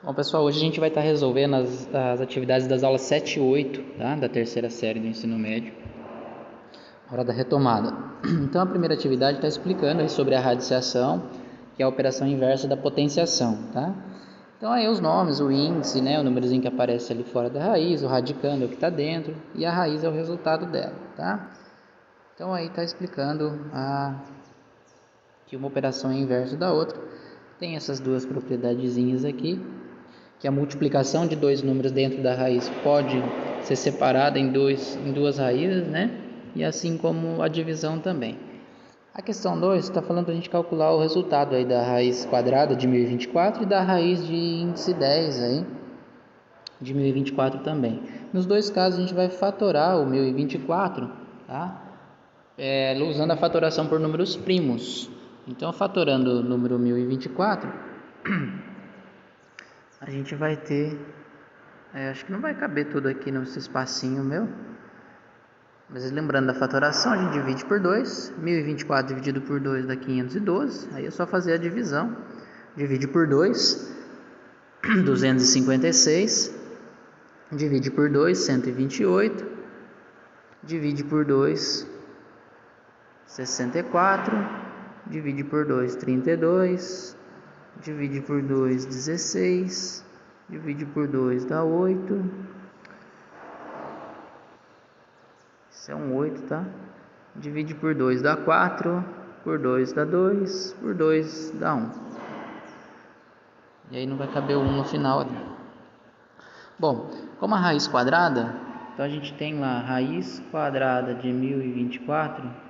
Bom, pessoal, hoje a gente vai estar resolvendo as atividades das aulas 7 e 8, tá? Da terceira série do ensino médio, hora da retomada. Então, a primeira atividade está explicando aí sobre a radiciação, que é a operação inversa da potenciação, tá? Então, aí os nomes, o índice, né, o númerozinho que aparece ali fora da raiz, o radicando é o que está dentro, e a raiz é o resultado dela, tá? Então, aí está explicando que uma operação é inversa da outra. Tem essas duas propriedadezinhas aqui, que a multiplicação de dois números dentro da raiz pode ser separada em duas raízes, né? E assim como a divisão também. A questão 2 está falando para a gente calcular o resultado aí da raiz quadrada de 1024 e da raiz de índice 10 aí, de 1024 também. Nos dois casos a gente vai fatorar o 1024, tá? Usando a fatoração por números primos. Então, fatorando o número 1024, a gente vai ter... acho que não vai caber tudo aqui nesse espacinho meu. Mas lembrando da fatoração, a gente divide por 2. 1024 dividido por 2 dá 512. Aí é só fazer a divisão. Divide por 2, 256. Divide por 2, 128. Divide por 2, 64. Divide por 2, 32. Divide por 2, 16. Divide por 2 dá 8. Isso é um 8, tá? Divide por 2 dá 4. Por 2 dá 2. Por 2 dá 1. E aí não vai caber o 1 no final ali. Bom, como a raiz quadrada, então a gente tem lá a raiz quadrada de 1024.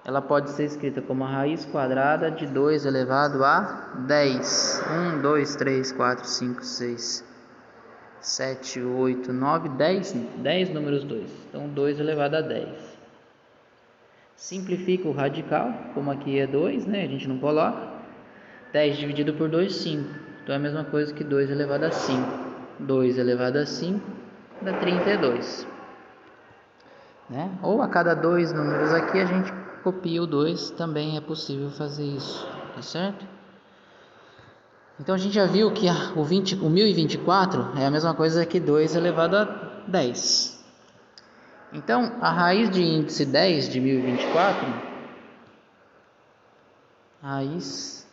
Ela pode ser escrita como a raiz quadrada de 2 elevado a 10. 1, 2, 3, 4, 5, 6, 7, 8, 9, 10. 10 números 2. Então 2 elevado a 10. Simplifica o radical, como aqui é 2, né? A gente não coloca. 10 dividido por 2, 5. Então é a mesma coisa que 2 elevado a 5. 2 elevado a 5 dá 32. Né? Ou a cada dois números aqui a gente copia o 2, também é possível fazer isso, tá certo? Então a gente já viu que o 1024 é a mesma coisa que 2 elevado a 10. Então a raiz de índice 10 de 1024, raiz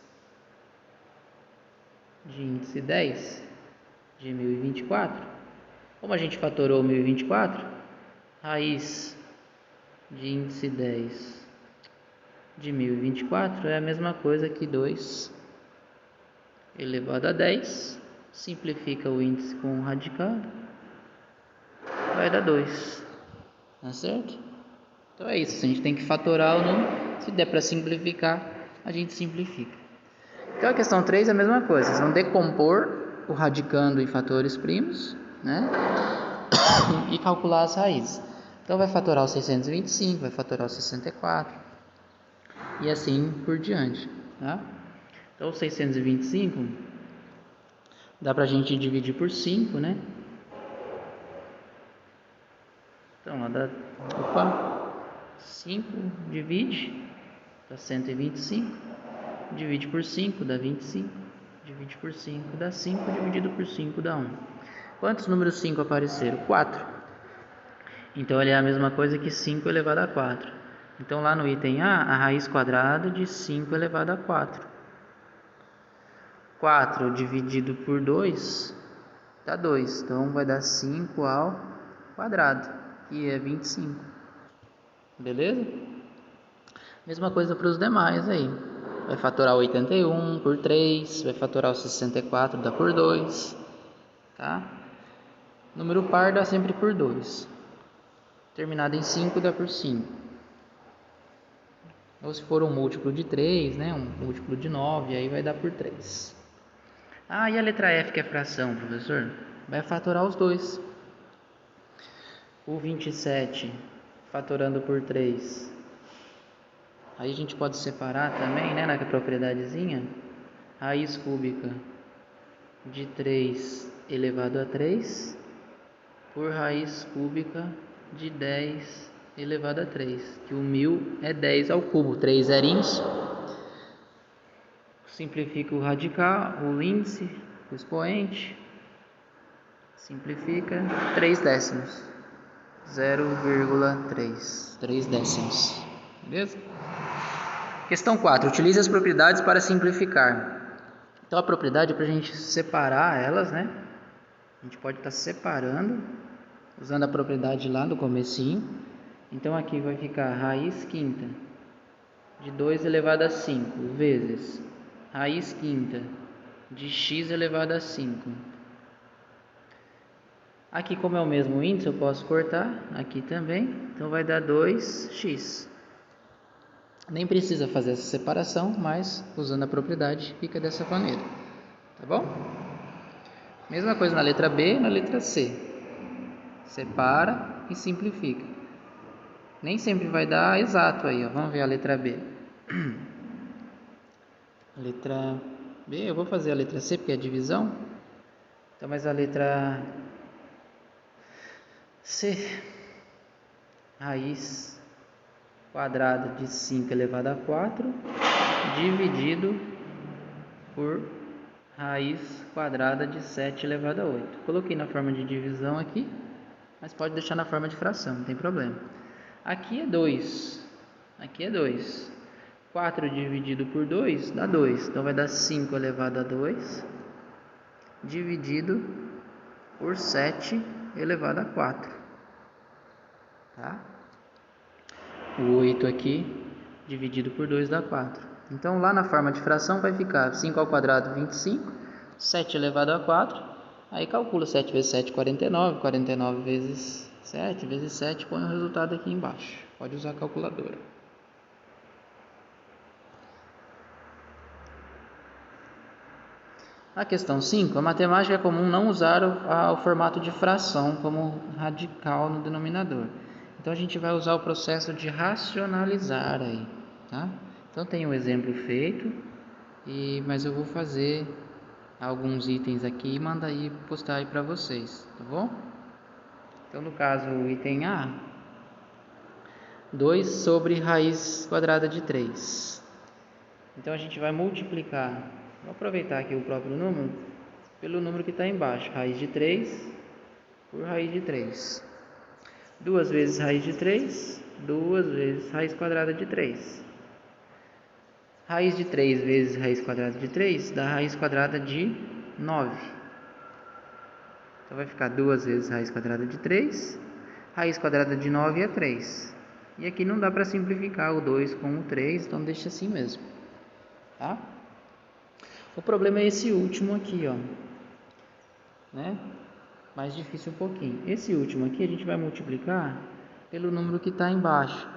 de índice 10 de 1024, como a gente fatorou 1024, raiz de índice 10 de 1024 é a mesma coisa que 2 elevado a 10. Simplifica o índice com o radical, vai dar 2, tá certo? Então é isso, a gente tem que fatorar o número. Se der para simplificar, a gente simplifica. Então a questão 3 é a mesma coisa, vocês vão decompor o radicando em fatores primos, né? E calcular as raízes. Então vai fatorar o 625, vai fatorar o 64 e assim por diante, tá? Então o 625 dá pra gente dividir por 5, né? Então lá dá, 5 divide, dá 125, divide por 5 dá 25, divide por 5 dá 5, dividido por 5 dá 1. Quantos números 5 apareceram? 4. Então ele é a mesma coisa que 5 elevado a 4. Então lá no item A, a raiz quadrada de 5 elevado a 4. 4 dividido por 2 dá 2. Então vai dar 5 ao quadrado, que é 25. Beleza? Mesma coisa para os demais aí. Vai fatorar o 81 por 3, vai fatorar o 64, dá por 2. Tá? Número par dá sempre por 2. Terminado em 5 dá por 5. Ou se for um múltiplo de 3, né? Um múltiplo de 9, aí vai dar por 3. Ah, e a letra F que é fração, professor? Vai fatorar os dois. O 27 fatorando por 3. Aí a gente pode separar também, né, na propriedadezinha. Raiz cúbica de 3 elevado a 3 por raiz cúbica de 10 elevado a 3. Que o 1000 é 10 ao cubo. 3 zerinhos. simplifica o radical, o índice, o expoente, simplifica 3 décimos, 0,3, 3 décimos, beleza? Questão 4, utilize as propriedades para simplificar. Então a propriedade é para a gente separar elas, né? A gente pode estar separando, usando a propriedade lá do comecinho. Então aqui vai ficar raiz quinta de 2 elevado a 5 vezes raiz quinta de x elevado a 5. Aqui, como é o mesmo índice, eu posso cortar aqui também. Então vai dar 2x. Nem precisa fazer essa separação, mas usando a propriedade fica dessa maneira. Tá bom? Mesma coisa na letra B e na letra C. Separa e simplifica. Nem sempre vai dar exato aí, ó. Vamos ver a letra B. Letra B, eu vou fazer a letra C porque é divisão. Então, mas a letra C, raiz quadrada de 5 elevado a 4, dividido por raiz quadrada de 7 elevado a 8. Coloquei na forma de divisão aqui, mas pode deixar na forma de fração, não tem problema. Aqui é 2, aqui é 2. 4 dividido por 2 dá 2, então vai dar 5 elevado a 2, dividido por 7 elevado a 4. Tá? O 8 aqui, dividido por 2 dá 4. Então, lá na forma de fração vai ficar 5 ao quadrado, 25, 7 elevado a 4. Aí calcula 7 vezes 7, 49. 49 vezes 7, vezes 7, põe o resultado aqui embaixo. Pode usar a calculadora. Na questão 5, a matemática é comum não usar o formato de fração como radical no denominador. Então, a gente vai usar o processo de racionalizar aí, tá? Então, tem um exemplo feito, mas eu vou fazer alguns itens aqui e mandar aí, postar aí para vocês, tá bom? Então, no caso, o item A, 2 sobre raiz quadrada de 3. Então, a gente vai multiplicar, vou aproveitar aqui o próprio número, pelo número que está embaixo, raiz de 3 por raiz de 3. 2 vezes raiz de 3, 2 vezes raiz quadrada de 3. Raiz de 3 vezes raiz quadrada de 3 dá raiz quadrada de 9. Então vai ficar 2 vezes raiz quadrada de 3. Raiz quadrada de 9 é 3. E aqui não dá para simplificar o 2 com o 3, então deixa assim mesmo. Tá? O problema é esse último aqui, ó. Né? Mais difícil um pouquinho. Esse último aqui a gente vai multiplicar pelo número que está embaixo.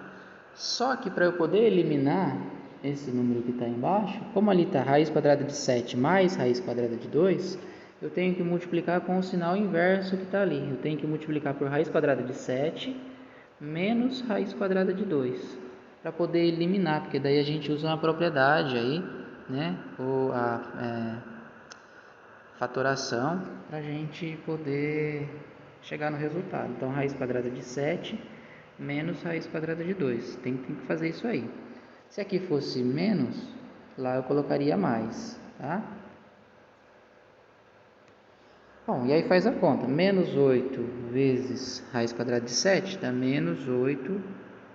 Só que para eu poder eliminar esse número que está embaixo, como ali está raiz quadrada de 7 mais raiz quadrada de 2, eu tenho que multiplicar com o sinal inverso que está ali. Eu tenho que multiplicar por raiz quadrada de 7 menos raiz quadrada de 2, para poder eliminar, porque daí a gente usa uma propriedade aí, né? Ou a fatoração, para a gente poder chegar no resultado. Então, raiz quadrada de 7 menos raiz quadrada de 2. Tem que fazer isso aí. Se aqui fosse menos, lá eu colocaria mais, tá? Bom, e aí faz a conta. Menos 8 vezes raiz quadrada de 7 dá menos 8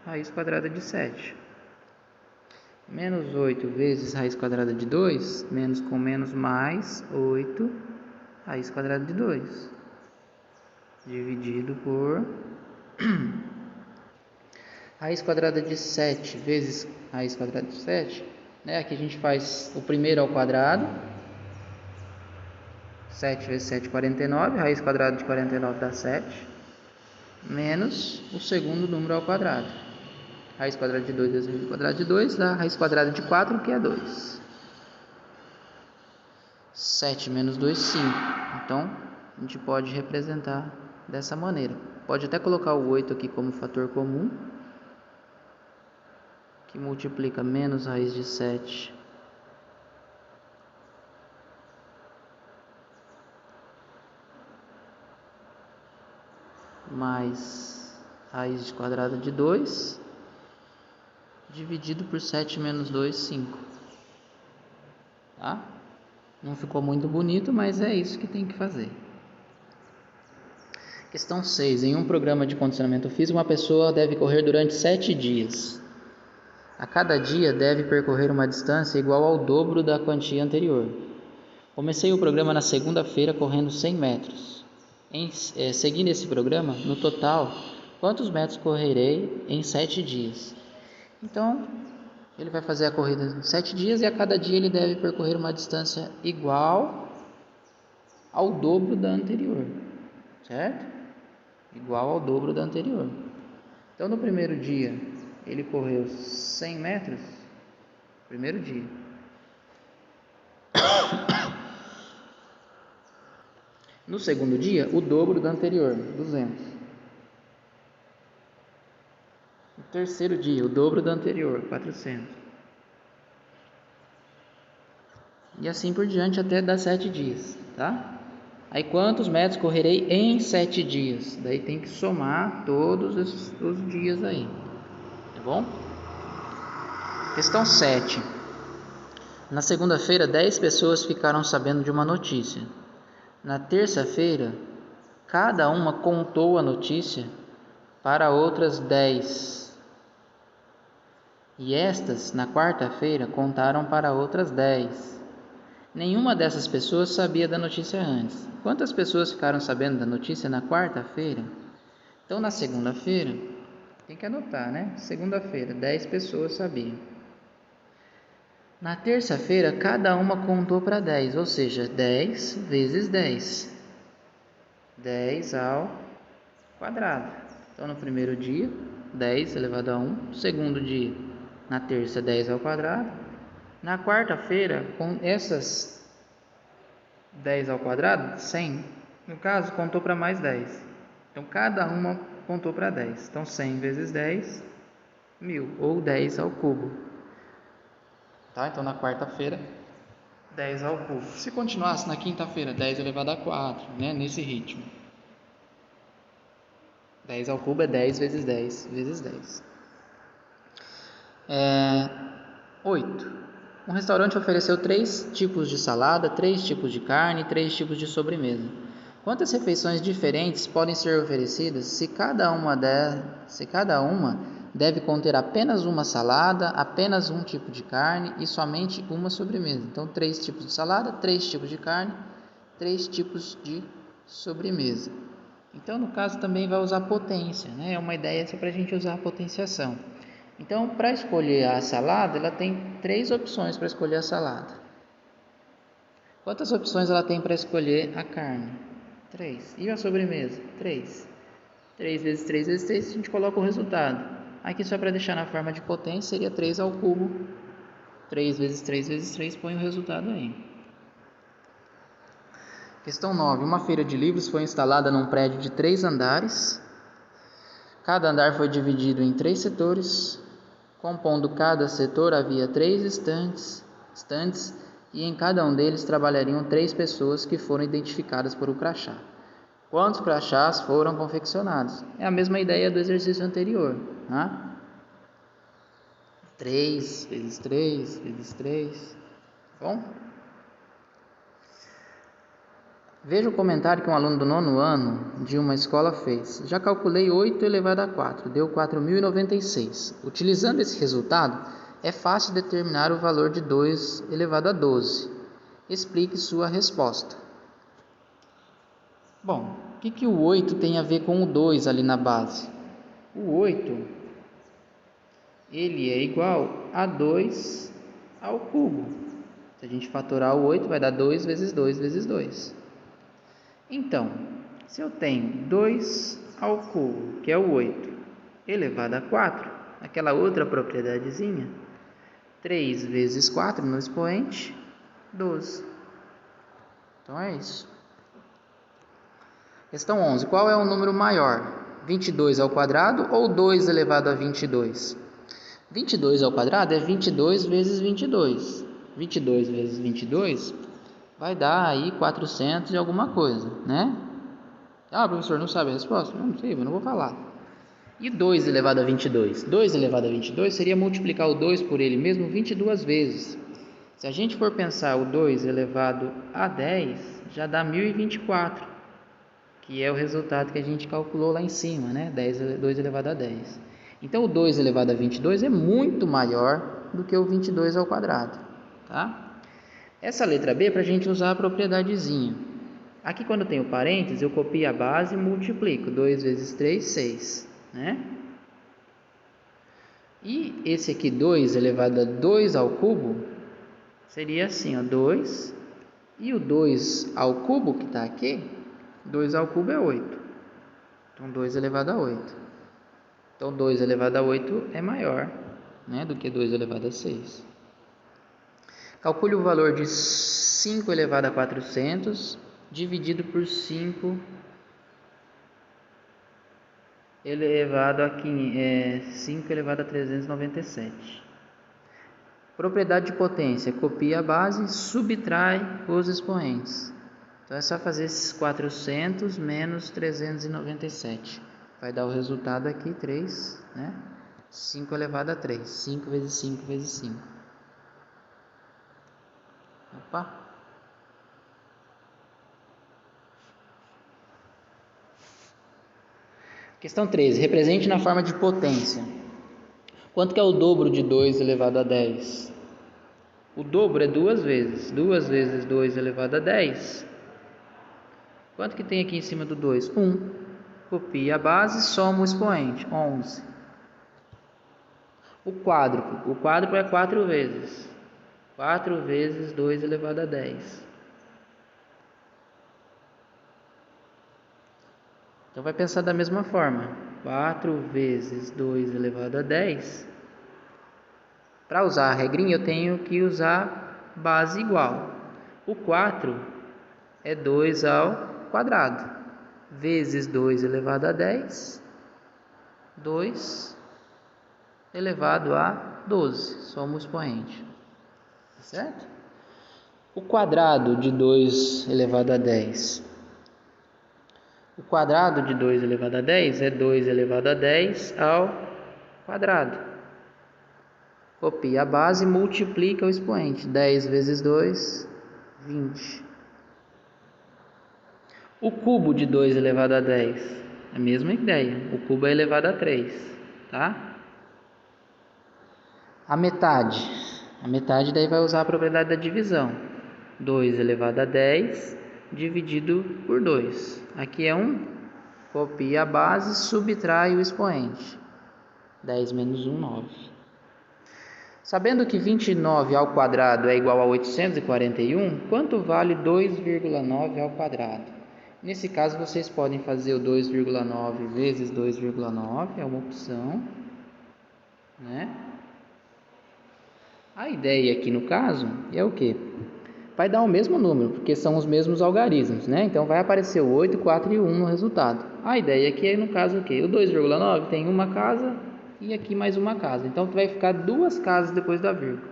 raiz quadrada de 7. Menos 8 vezes raiz quadrada de 2, menos com menos mais 8 raiz quadrada de 2. Dividido por raiz quadrada de 7 vezes raiz quadrada de 7, né? Aqui a gente faz o primeiro ao quadrado. 7 vezes 7, 49. Raiz quadrada de 49 dá 7. Menos o segundo número ao quadrado. Raiz quadrada de 2 vezes raiz quadrada de 2 dá raiz quadrada de 4, que é 2. 7 menos 2, 5. Então, a gente pode representar dessa maneira. Pode até colocar o 8 aqui como fator comum, que multiplica menos raiz de 7 mais raiz quadrada de 2, dividido por 7 menos 2, 5. tá? Não ficou muito bonito, mas é isso que tem que fazer. Questão 6. Em um programa de condicionamento físico, uma pessoa deve correr durante 7 dias. A cada dia deve percorrer uma distância igual ao dobro da quantia anterior. Comecei o programa na segunda-feira correndo 100 metros. Seguindo esse programa, no total, quantos metros correrei em 7 dias? Então, ele vai fazer a corrida em 7 dias e a cada dia ele deve percorrer uma distância igual ao dobro da anterior, certo? Igual ao dobro da anterior. Então, no primeiro dia, ele correu 100 metros. Primeiro dia. No segundo dia, o dobro da anterior, 200. No terceiro dia, o dobro da anterior, 400. E assim por diante até dar 7 dias, tá? Aí quantos metros correrei em 7 dias? Daí tem que somar todos os dias aí, tá bom? Questão 7. Na segunda-feira, 10 pessoas ficaram sabendo de uma notícia. Na terça-feira, cada uma contou a notícia para outras 10. E estas, na quarta-feira, contaram para outras 10. Nenhuma dessas pessoas sabia da notícia antes. Quantas pessoas ficaram sabendo da notícia na quarta-feira? Então, na segunda-feira, tem que anotar, né? Segunda-feira, 10 pessoas sabiam. Na terça-feira, cada uma contou para 10, ou seja, 10 vezes 10. 10 ao quadrado. Então, no primeiro dia, 10 elevado a 1. No segundo dia, na terça, 10 ao quadrado. Na quarta-feira, com essas 10 ao quadrado, 100, no caso, contou para mais 10. Então, cada uma contou para 10. Então, 100 vezes 10, 1000, ou 10 ao cubo. Tá? Então, na quarta-feira, 10 ao cubo. Se continuasse na quinta-feira, 10 elevado a 4, né? Nesse ritmo. 10 ao cubo é 10 vezes 10 vezes 10. 8. Um restaurante ofereceu 3 tipos de salada, 3 tipos de carne e 3 tipos de sobremesa. Quantas refeições diferentes podem ser oferecidas se cada uma deve conter apenas uma salada, apenas um tipo de carne e somente uma sobremesa? Então, 3 tipos de salada, 3 tipos de carne, 3 tipos de sobremesa. Então, no caso, também vai usar potência, né? É uma ideia para a gente usar a potenciação. Então, para escolher a salada, ela tem 3 opções para escolher a salada. Quantas opções ela tem para escolher a carne? 3. E a sobremesa? 3. 3 vezes 3 vezes 3, a gente coloca o resultado. Aqui, só para deixar na forma de potência, seria 3 ao cubo. 3 vezes 3 vezes 3, põe o resultado aí. Questão 9. Uma feira de livros foi instalada num prédio de 3 andares. Cada andar foi dividido em 3 setores. Compondo cada setor havia 3 estantes e em cada um deles trabalhariam 3 pessoas que foram identificadas por um crachá. Quantos crachás foram confeccionados? É a mesma ideia do exercício anterior, né? 3 vezes 3 vezes 3. Bom? Veja o comentário que um aluno do 9º ano de uma escola fez. Já calculei 8 elevado a 4, deu 4.096. Utilizando esse resultado, é fácil determinar o valor de 2 elevado a 12. Explique sua resposta. Bom, o que o 8 tem a ver com o 2 ali na base? O 8, ele é igual a 2 ao cubo. Se a gente fatorar o 8, vai dar 2 vezes 2 vezes 2. Então, se eu tenho 2 ao cubo, que é o 8, elevado a 4, aquela outra propriedadezinha, 3 vezes 4 no expoente, 12. Então é isso. Questão 11. Qual é o número maior? 22 ao quadrado ou 2 elevado a 22? 22 ao quadrado é 22 vezes 22. 22 vezes 22 vai dar aí 400 e alguma coisa, né? Ah, professor, não sabe a resposta? Não sei, eu não vou falar. E 2 elevado a 22? 2 elevado a 22 seria multiplicar o 2 por ele mesmo 22 vezes. Se a gente for pensar o 2 elevado a 10, já dá 1024, que é o resultado que a gente calculou lá em cima, né? 2 elevado a 10. Então, o 2 elevado a 22 é muito maior do que o 22 ao quadrado, tá? Essa letra B é para a gente usar a propriedadezinha. Aqui, quando tem o parênteses, eu copio a base e multiplico. 2 vezes 3, 6, né? E esse aqui, 2 elevado a 2 ao cubo, seria assim, ó, 2. E o 2 ao cubo, que está aqui, 2 ao cubo é 8. Então, 2 elevado a 8. Então, 2 elevado a 8 é maior, né, do que 2 elevado a 6. Calcule o valor de 5 elevado a 400 dividido por 5 elevado a 5 elevado a 397. Propriedade de potência. Copia a base, subtrai os expoentes. Então é só fazer esses 400 menos 397. Vai dar o resultado aqui, 3, né? 5 elevado a 3. 5 vezes 5 vezes 5. Opa! Questão 13. Represente na forma de potência. Quanto que é o dobro de 2 elevado a 10? O dobro é 2 vezes. 2 vezes 2 elevado a 10. Quanto que tem aqui em cima do 2? 1. Copia a base, soma o expoente. 11. O quádruplo. O quádruplo é 4 vezes. 4 vezes 2 elevado a 10. Então, vai pensar da mesma forma. 4 vezes 2 elevado a 10. Para usar a regrinha, eu tenho que usar base igual. O 4 é 2 ao quadrado. Vezes 2 elevado a 10. 2 elevado a 12. Soma o expoente. Certo? O quadrado de 2 elevado a 10. O quadrado de 2 elevado a 10 é 2 elevado a 10 ao quadrado. Copia a base e multiplica o expoente. 10 vezes 2, 20. O cubo de 2 elevado a 10. A mesma ideia. O cubo é elevado a 3. Tá? A metade. A metade daí vai usar a propriedade da divisão. 2 elevado a 10 dividido por 2. Aqui é 1. Copia a base, subtrai o expoente. 10 menos 1, 9. Sabendo que 29 ao quadrado é igual a 841, quanto vale 2,9 ao quadrado? Nesse caso, vocês podem fazer o 2,9 vezes 2,9, é uma opção, né? A ideia aqui no caso é o quê? Vai dar o mesmo número, porque são os mesmos algarismos, né? Então vai aparecer o 8, 4 e 1 no resultado. A ideia aqui é, no caso, o quê? O 2,9 tem uma casa e aqui mais uma casa. Então vai ficar duas casas depois da vírgula.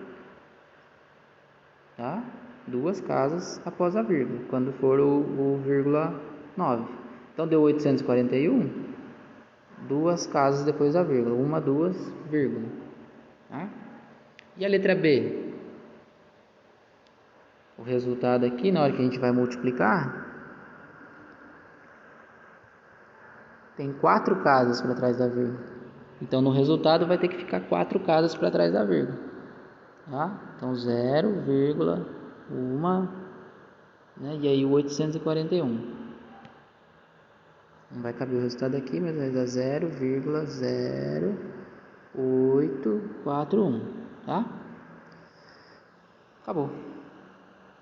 Tá? Duas casas após a vírgula, quando for o vírgula 9. Então deu 841, duas casas depois da vírgula. Uma, duas, vírgula. Tá? E a letra B? O resultado aqui, na hora que a gente vai multiplicar, tem 4 casas para trás da vírgula. Então, no resultado, vai ter que ficar 4 casas para trás da vírgula. Tá? Então, 0,1, né? E aí o 841. Não vai caber o resultado aqui, mas vai dar 0,0841. Tá? Acabou.